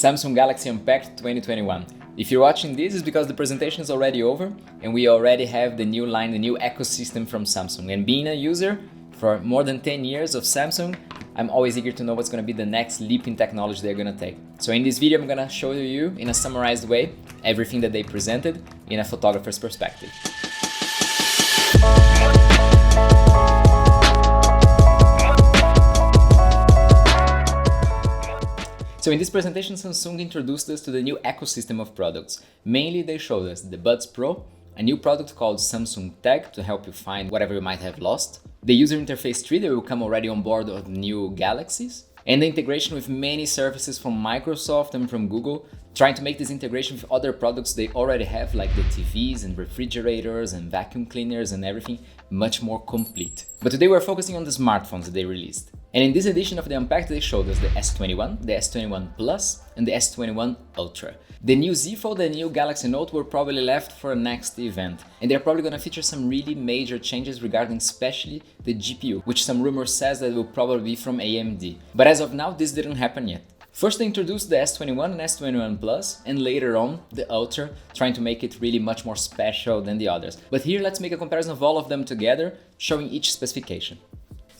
Samsung Galaxy Unpacked 2021. If you're watching this, it's because the presentation is already over and we already have the new line, the new ecosystem from Samsung. And being a user for more than 10 years of Samsung, I'm always eager to know what's going to be the next leap in technology they're going to take. So in this video, I'm going to show you in a summarized way everything that they presented in a photographer's perspective. So in this presentation, Samsung introduced us to the new ecosystem of products. Mainly, they showed us the Buds Pro, a new product called Samsung Tag to help you find whatever you might have lost, the user interface tree that will come already on board of new Galaxies, and the integration with many services from Microsoft and from Google, trying to make this integration with other products they already have, like the TVs and refrigerators and vacuum cleaners and everything, much more complete. But today we're focusing on the smartphones that they released. And in this edition of the Unpacked, they showed us the S21, the S21 Plus, and the S21 Ultra. The new Z Fold and the new Galaxy Note were probably left for a next event, and they're probably going to feature some really major changes regarding especially the GPU, which some rumors says that will probably be from AMD. But as of now, this didn't happen yet. First, they introduced the S21 and S21 Plus, and later on the Ultra, trying to make it really much more special than the others. But here, let's make a comparison of all of them together, showing each specification.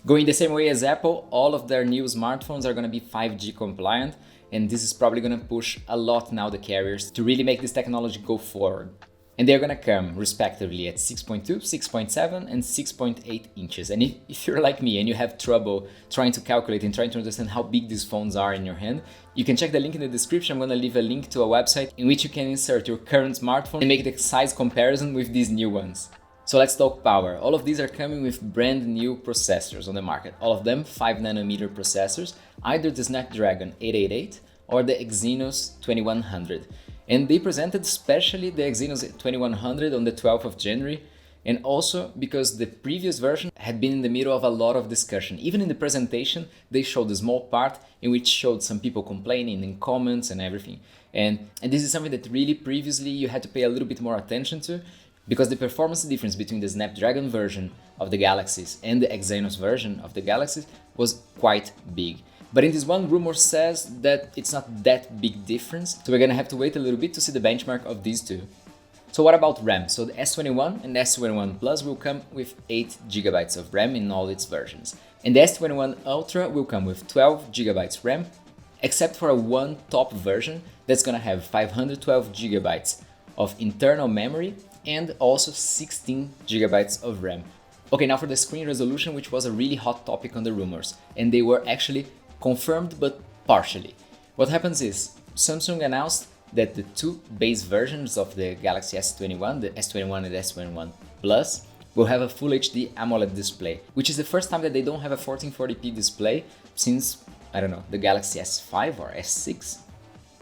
Going the same way as Apple, all of their new smartphones are going to be 5G compliant, and this is probably going to push a lot now the carriers to really make this technology go forward. And they're going to come respectively at 6.2, 6.7 and 6.8 inches. And if you're like me and you have trouble trying to calculate and trying to understand how big these phones are in your hand, you can check the link in the description. I'm going to leave a link to a website in which you can insert your current smartphone and make the size comparison with these new ones. So let's talk power. All of these are coming with brand new processors on the market. All of them 5nm processors, either the Snapdragon 888 or the Exynos 2100. And they presented especially the Exynos 2100 on the 12th of January. And also because the previous version had been in the middle of a lot of discussion. Even in the presentation, they showed a small part in which showed some people complaining in comments and everything. And this is something that really previously you had to pay a little bit more attention to, because the performance difference between the Snapdragon version of the Galaxies and the Exynos version of the Galaxies was quite big. But in this one, rumor says that it's not that big difference, so we're gonna have to wait a little bit to see the benchmark of these two. So what about RAM? So the S21 and S21 Plus will come with 8 GB of RAM in all its versions. And the S21 Ultra will come with 12 GB RAM, except for one top version that's gonna have 512 GB of internal memory and also 16 GB of RAM. Okay, now for the screen resolution, which was a really hot topic on the rumors, and they were actually confirmed but partially. What happens is Samsung announced that the two base versions of the Galaxy S21, the S21 and S21 Plus, will have a Full HD Amoled display, which is the first time that they don't have a 1440p display since, I don't know, the Galaxy S5 or S6.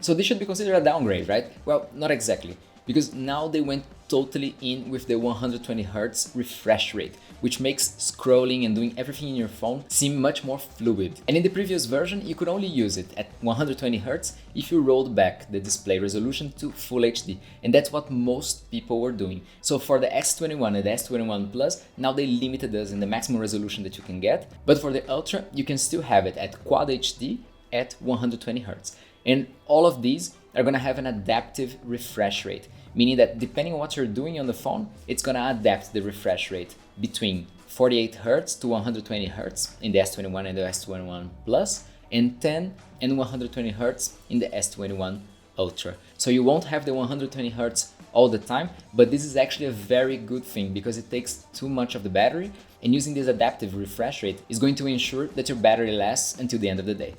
So this should be considered a downgrade, right? Well, not exactly, because now they went totally in with the 120Hz refresh rate, which makes scrolling and doing everything in your phone seem much more fluid. And in the previous version, you could only use it at 120Hz if you rolled back the display resolution to Full HD, and that's what most people were doing. So for the S21 and the S21 Plus, now they limited us in the maximum resolution that you can get, but for the Ultra, you can still have it at Quad HD at 120Hz. And all of these are gonna have an adaptive refresh rate, meaning that depending on what you're doing on the phone, it's gonna adapt the refresh rate between 48Hz to 120Hz in the S21 and the S21 Plus, and 10 and 120Hz in the S21 Ultra. So you won't have the 120Hz all the time, but this is actually a very good thing because it takes too much of the battery, and using this adaptive refresh rate is going to ensure that your battery lasts until the end of the day.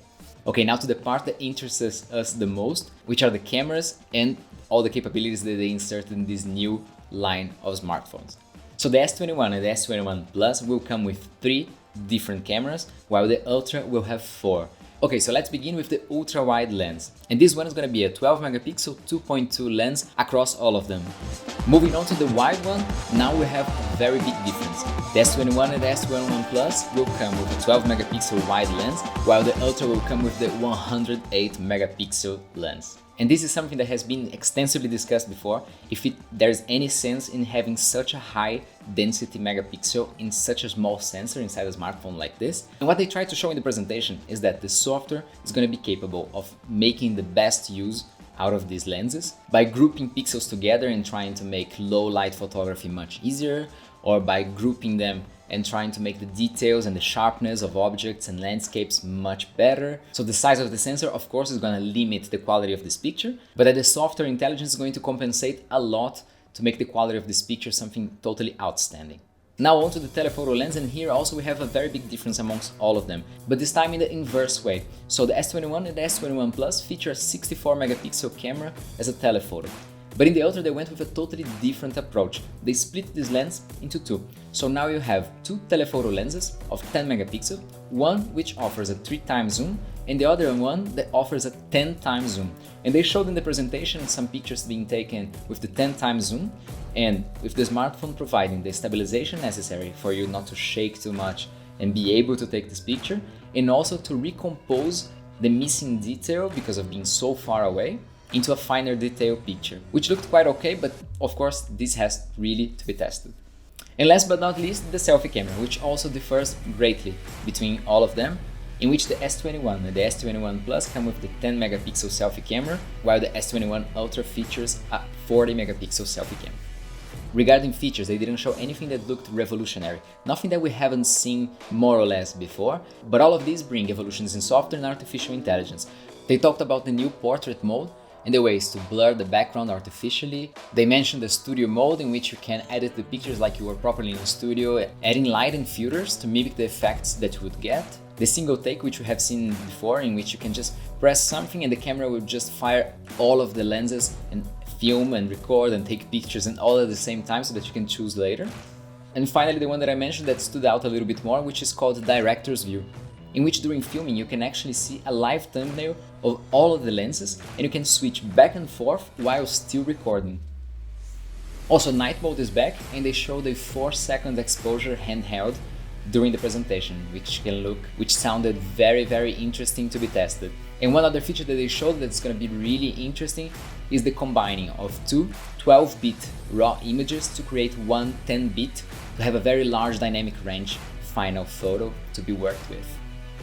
Okay, now to the part that interests us the most, which are the cameras and all the capabilities that they inserted in this new line of smartphones. So the S21 and the S21 Plus will come with 3 different cameras, while the Ultra will have 4. Okay, so let's begin with the ultra-wide lens. And this one is going to be a 12 megapixel 2.2 lens across all of them. Moving on to the wide one, now we have a very big difference. The S21 and the S21 Plus will come with a 12 megapixel wide lens, while the Ultra will come with the 108 megapixel lens. And this is something that has been extensively discussed before, if there's any sense in having such a high density megapixel in such a small sensor inside a smartphone like this. And what they try to show in the presentation is that the software is going to be capable of making the best use out of these lenses by grouping pixels together and trying to make low light photography much easier, or by grouping them and trying to make the details and the sharpness of objects and landscapes much better. So the size of the sensor, of course, is going to limit the quality of this picture, but that the software intelligence is going to compensate a lot to make the quality of this picture something totally outstanding. Now onto the telephoto lens, and here also we have a very big difference amongst all of them, but this time in the inverse way. So the S21 and the S21 Plus feature a 64 megapixel camera as a telephoto. But in the Ultra, they went with a totally different approach. They split this lens into two. So now you have two telephoto lenses of 10 megapixels, one which offers a 3x zoom and the other one that offers a 10x zoom. And they showed in the presentation some pictures being taken with the 10x zoom and with the smartphone providing the stabilization necessary for you not to shake too much and be able to take this picture, and also to recompose the missing detail because of being so far away into a finer detail picture, which looked quite okay, but of course this has really to be tested. And last but not least, the selfie camera, which also differs greatly between all of them, in which the S21 and the S21 Plus come with the 10 megapixel selfie camera, while the S21 Ultra features a 40 megapixel selfie camera. Regarding features, they didn't show anything that looked revolutionary, nothing that we haven't seen more or less before, but all of these bring evolutions in software and artificial intelligence. They talked about the new portrait mode and the ways to blur the background artificially. They mentioned the studio mode, in which you can edit the pictures like you were properly in the studio, adding light and filters to mimic the effects that you would get. The single take, which we have seen before, in which you can just press something and the camera will just fire all of the lenses and film and record and take pictures and all at the same time so that you can choose later. And finally, the one that I mentioned that stood out a little bit more, which is called Director's View, in which during filming you can actually see a live thumbnail of all of the lenses and you can switch back and forth while still recording. Also, night mode is back, and they showed a 4-second exposure handheld during the presentation, which sounded very interesting to be tested. And one other feature that they showed that's going to be really interesting is the combining of two 12-bit raw images to create one 10-bit to have a very large dynamic range final photo to be worked with.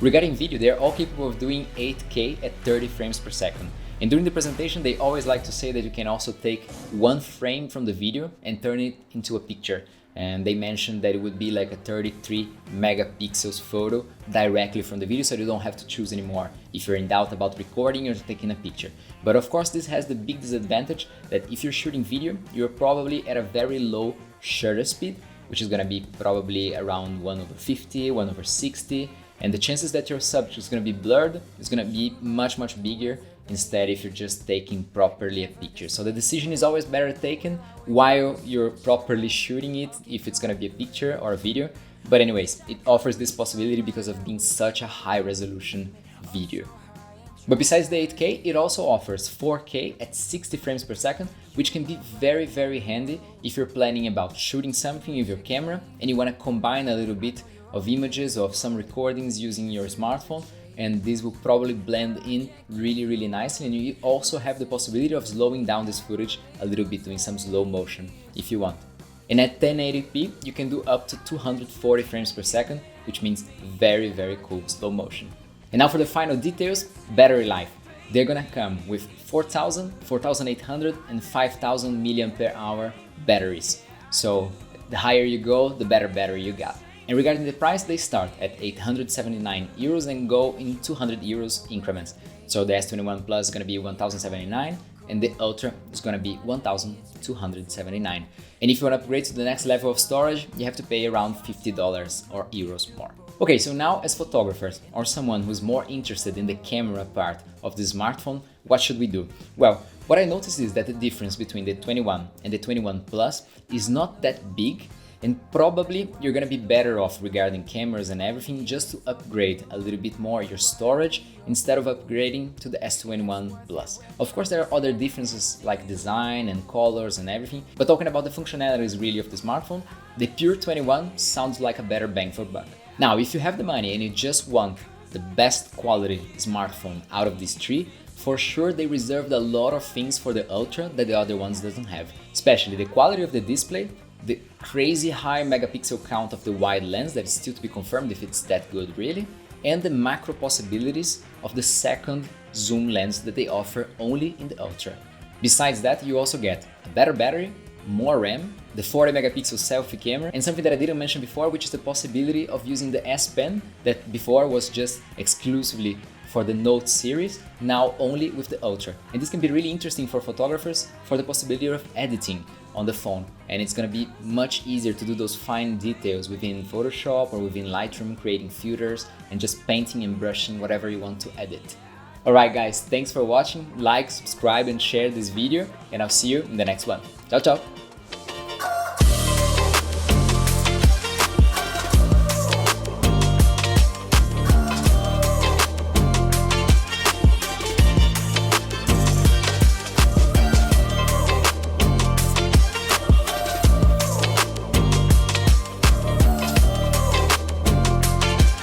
Regarding video, they are all capable of doing 8K at 30 frames per second. And during the presentation, they always like to say that you can also take one frame from the video and turn it into a picture. And they mentioned that it would be like a 33 megapixels photo directly from the video, so you don't have to choose anymore if you're in doubt about recording or taking a picture. But of course, this has the big disadvantage that if you're shooting video, you're probably at a very low shutter speed, which is going to be probably around 1/50, 1/60. And the chances that your subject is going to be blurred is going to be much bigger instead if you're just taking properly a picture. So the decision is always better taken while you're properly shooting it, if it's going to be a picture or a video. But anyways, it offers this possibility because of being such a high resolution video. But besides the 8K, it also offers 4K at 60 frames per second, which can be very handy if you're planning about shooting something with your camera and you want to combine a little bit of images of some recordings using your smartphone, and this will probably blend in really nicely, and you also have the possibility of slowing down this footage a little bit, doing some slow motion if you want. And at 1080p you can do up to 240 frames per second, which means very cool slow motion. And now for the final details, battery life. They're gonna come with 4,000, 4,800 and 5,000 mAh batteries. So the higher you go, the better battery you got. And regarding the price, they start at 879 euros and go in 200 euros increments. So the S21 Plus is going to be 1,079 and the Ultra is going to be 1,279. And if you want to upgrade to the next level of storage, you have to pay around $50 or euros more. Okay, so now as photographers or someone who's more interested in the camera part of the smartphone, what should we do? Well, what I noticed is that the difference between the 21 and the 21 Plus is not that big. And probably you're gonna be better off regarding cameras and everything just to upgrade a little bit more your storage instead of upgrading to the S21 Plus. Of course, there are other differences like design and colors and everything, but talking about the functionalities really of the smartphone, the pure 21 sounds like a better bang for buck. Now, if you have the money and you just want the best quality smartphone out of these three, For sure, they reserved a lot of things for the Ultra that the other ones doesn't have, especially the quality of the display, the crazy high megapixel count of the wide lens that is still to be confirmed if it's that good really, and the macro possibilities of the second zoom lens that they offer only in the Ultra. Besides that, you also get a better battery, more RAM, the 40 megapixel selfie camera, and something that I didn't mention before, which is the possibility of using the S Pen that before was just exclusively for the Note series, now only with the Ultra. And this can be really interesting for photographers for the possibility of editing on the phone. And it's gonna be much easier to do those fine details within Photoshop or within Lightroom, creating filters and just painting and brushing whatever you want to edit. Alright guys, thanks for watching, like, subscribe and share this video, and I'll see you in the next one. Ciao ciao!